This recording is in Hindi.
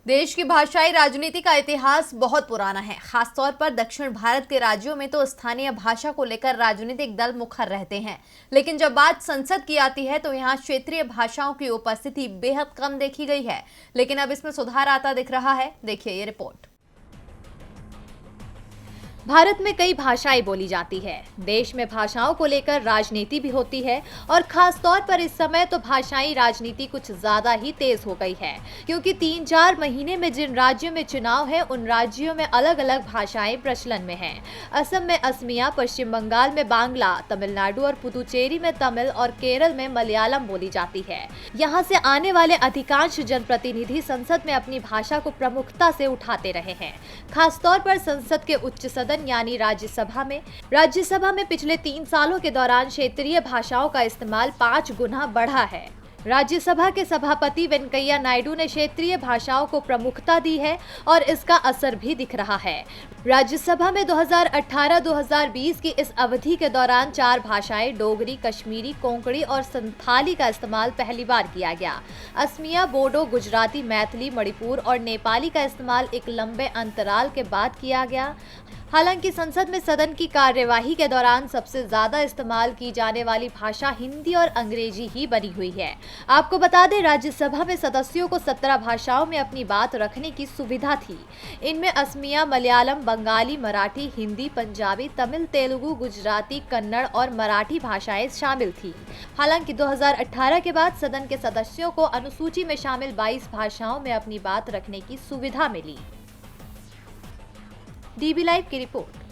देश की भाषाई राजनीति का इतिहास बहुत पुराना है। खासतौर पर दक्षिण भारत के राज्यों में तो स्थानीय भाषा को लेकर राजनीतिक दल मुखर रहते हैं, लेकिन जब बात संसद की आती है तो यहाँ क्षेत्रीय भाषाओं की उपस्थिति बेहद कम देखी गई है। लेकिन अब इसमें सुधार आता दिख रहा है। देखिए ये रिपोर्ट। भारत में कई भाषाएं बोली जाती है। देश में भाषाओं को लेकर राजनीति भी होती है और खास तौर पर इस समय तो भाषाई राजनीति कुछ ज्यादा ही तेज हो गई है, क्योंकि 3-4 महीने में जिन राज्यों में चुनाव है उन राज्यों में अलग अलग भाषाएं प्रचलन में हैं। असम में असमिया, पश्चिम बंगाल में बांग्ला, तमिलनाडु और पुदुचेरी में तमिल और केरल में मलयालम बोली जाती है। यहाँ से आने वाले अधिकांश जनप्रतिनिधि संसद में अपनी भाषा को प्रमुखता से उठाते रहे हैं। खासतौर पर संसद के उच्च सदन यानी राज्यसभा में पिछले 3 सालों के दौरान क्षेत्रीय भाषाओं का इस्तेमाल 5 गुना बढ़ा है। राज्यसभा के सभापति वेंकैया नायडू ने क्षेत्रीय भाषाओं को प्रमुखता दी है और इसका असर भी दिख रहा है। राज्यसभा में 2018-2020 की इस अवधि के दौरान 4 भाषाएं डोगरी, कश्मीरी, कोंकणी और संथाली का इस्तेमाल पहली बार किया गया। असमिया, बोडो, गुजराती, मैथिली, मणिपुर और नेपाली का इस्तेमाल एक लंबे अंतराल के बाद किया गया। हालांकि संसद में सदन की कार्यवाही के दौरान सबसे ज्यादा इस्तेमाल की जाने वाली भाषा हिंदी और अंग्रेजी ही बनी हुई है। आपको बता दें, राज्यसभा में सदस्यों को 17 भाषाओं में अपनी बात रखने की सुविधा थी। इनमें असमिया, मलयालम, बंगाली, मराठी, हिंदी, पंजाबी, तमिल, तेलुगु, गुजराती, कन्नड़ और मराठी भाषाएं शामिल थी। हालांकि 2018 के बाद सदन के सदस्यों को अनुसूची में शामिल 22 भाषाओं में अपनी बात रखने की सुविधा मिली। डीबी लाइव की रिपोर्ट।